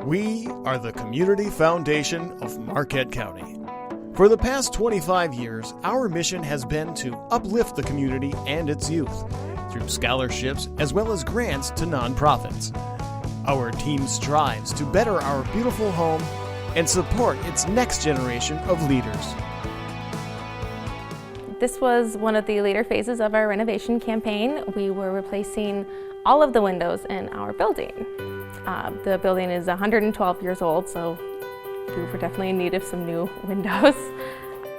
We are the Community Foundation of Marquette County. For the past 25 years, our mission has been to uplift the community and its youth through scholarships as well as grants to nonprofits. Our team strives to better our beautiful home and support its next generation of leaders. This was one of the later phases of our renovation campaign. We were replacing all of the windows in our building. The building is 112 years old, so we were definitely in need of some new windows.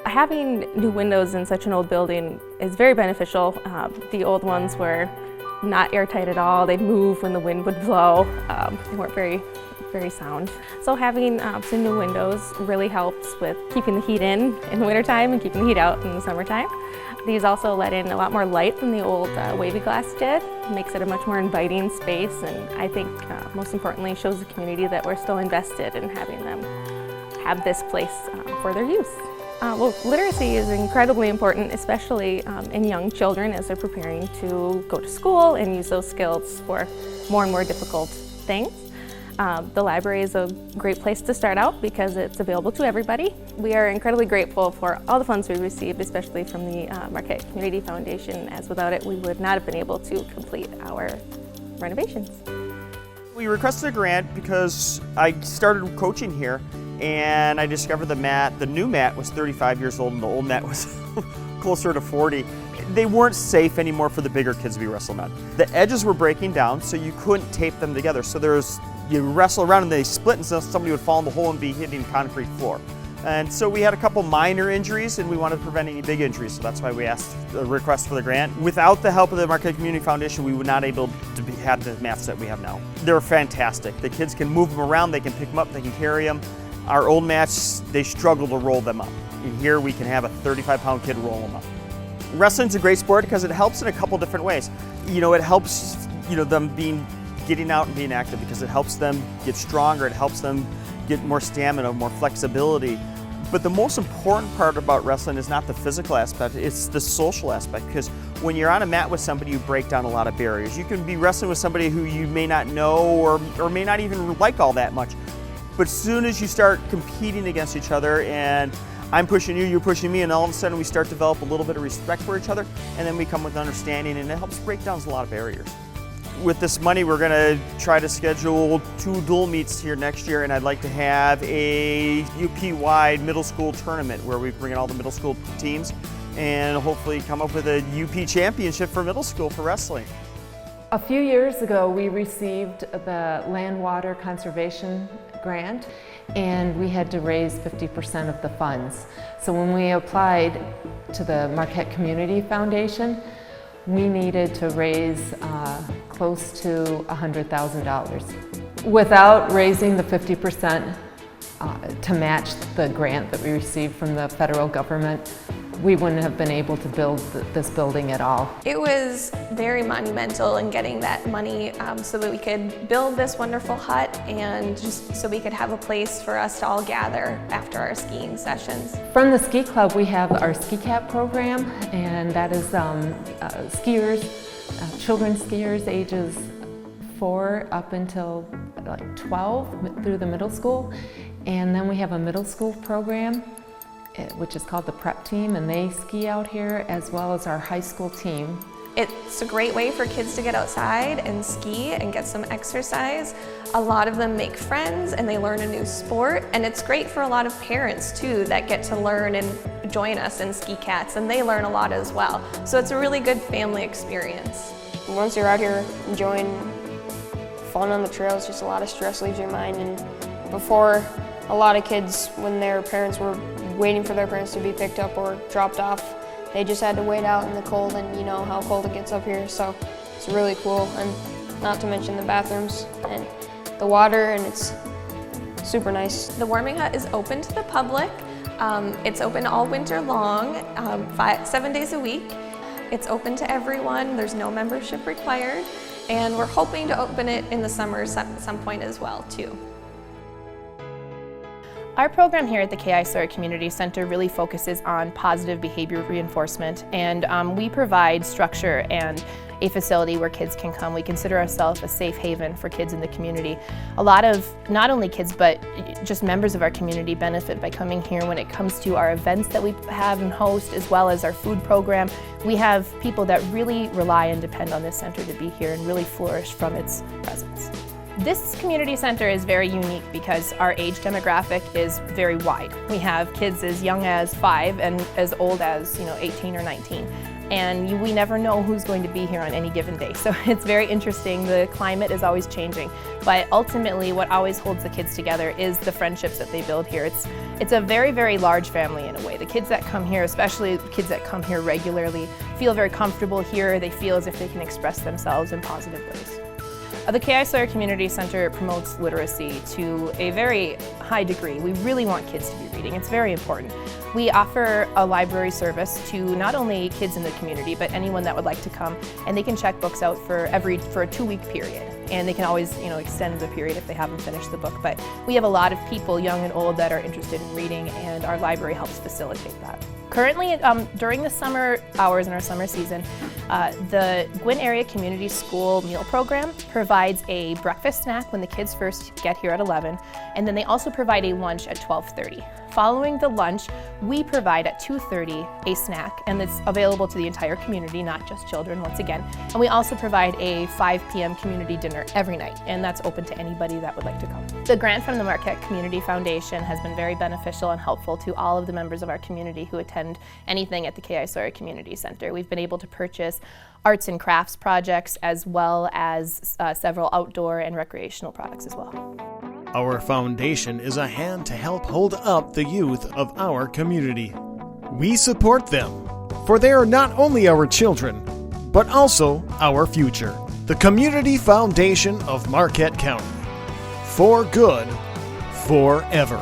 Having new windows in such an old building is very beneficial. The old ones were not airtight at all. They'd move when the wind would blow. They weren't very sound. So having some new windows really helps with keeping the heat in the wintertime and keeping the heat out in the summertime. These also let in a lot more light than the old wavy glass did. It makes it a much more inviting space, and I think most importantly shows the community that we're still invested in having them have this place for their use. Well, literacy is incredibly important, especially in young children as they're preparing to go to school and use those skills for more and more difficult things. The library is a great place to start out because it's available to everybody. We are incredibly grateful for all the funds we received, especially from the Marquette Community Foundation, as without it we would not have been able to complete our renovations. We requested a grant because I started coaching here and I discovered the new mat was 35 years old and the old mat was closer to 40. They weren't safe anymore for the bigger kids to be wrestling on. The edges were breaking down, so you couldn't tape them together. So you wrestle around and they split, and so somebody would fall in the hole and be hitting concrete floor. And so we had a couple minor injuries and we wanted to prevent any big injuries, so that's why we asked a request for the grant. Without the help of the Marquette Community Foundation, we would not able to have the mats that we have now. They're fantastic. The kids can move them around, they can pick them up, they can carry them. Our old mats, they struggle to roll them up. And here we can have a 35-pound kid roll them up. Wrestling's a great sport because it helps in a couple different ways. It helps them getting out and being active because it helps them get stronger, it helps them get more stamina, more flexibility. But the most important part about wrestling is not the physical aspect, it's the social aspect, because when you're on a mat with somebody, you break down a lot of barriers. You can be wrestling with somebody who you may not know or may not even like all that much. But as soon as you start competing against each other and I'm pushing you, you're pushing me, and all of a sudden we start to develop a little bit of respect for each other, and then we come with understanding, and it helps break down a lot of barriers. With this money, we're going to try to schedule 2 dual meets here next year, and I'd like to have a UP-wide middle school tournament where we bring in all the middle school teams and hopefully come up with a UP championship for middle school for wrestling. A few years ago, we received the Land Water Conservation Grant, and we had to raise 50% of the funds. So when we applied to the Marquette Community Foundation, we needed to raise close to $100,000. Without raising the 50% to match the grant that we received from the federal government, we wouldn't have been able to build this building at all. It was very monumental in getting that money so that we could build this wonderful hut and just so we could have a place for us to all gather after our skiing sessions. From the ski club, we have our Ski Cap program, and that is skiers, children's skiers ages 4 up until like 12 through the middle school. And then we have a middle school program which is called the Prep Team, and they ski out here, as well as our high school team. It's a great way for kids to get outside and ski and get some exercise. A lot of them make friends and they learn a new sport, and it's great for a lot of parents too that get to learn and join us in Ski Cats, and they learn a lot as well. So it's a really good family experience. Once you're out here enjoying fun on the trails, just a lot of stress leaves your mind. And before, a lot of kids, when their parents were waiting for their parents to be picked up or dropped off, they just had to wait out in the cold, and you know how cold it gets up here, so it's really cool. And not to mention the bathrooms and the water, and it's super nice. The warming hut is open to the public. It's open all winter long, 7 days a week. It's open to everyone. There's no membership required, and we're hoping to open it in the summer at some point as well too. Our program here at the K.I. Sawyer Community Center really focuses on positive behavior reinforcement, and we provide structure and a facility where kids can come. We consider ourselves a safe haven for kids in the community. A lot of, not only kids, but just members of our community benefit by coming here when it comes to our events that we have and host, as well as our food program. We have people that really rely and depend on this center to be here and really flourish from its presence. This community center is very unique because our age demographic is very wide. We have kids as young as 5 and as old as 18 or 19. And we never know who's going to be here on any given day. So it's very interesting. The climate is always changing. But ultimately, what always holds the kids together is the friendships that they build here. It's a very, very large family in a way. The kids that come here, especially the kids that come here regularly, feel very comfortable here. They feel as if they can express themselves in positive ways. The K.I. Sawyer Community Center promotes literacy to a very high degree. We really want kids to be reading. It's very important. We offer a library service to not only kids in the community, but anyone that would like to come, and they can check books out for a 2-week period. And they can always, extend the period if they haven't finished the book. But we have a lot of people, young and old, that are interested in reading, and our library helps facilitate that. Currently, during the summer hours in our summer season, the Gwinn Area Community School meal program provides a breakfast snack when the kids first get here at 11, and then they also provide a lunch at 12:30. Following the lunch, we provide at 2:30 a snack, and it's available to the entire community, not just children, once again. And we also provide a 5 p.m. community dinner every night, and that's open to anybody that would like to come. The grant from the Marquette Community Foundation has been very beneficial and helpful to all of the members of our community who attend anything at the K.I. Sawyer Community Center. We've been able to purchase arts and crafts projects, as well as several outdoor and recreational products as well. Our foundation is a hand to help hold up the youth of our community. We support them, for they are not only our children, but also our future. The Community Foundation of Marquette County. For good, forever.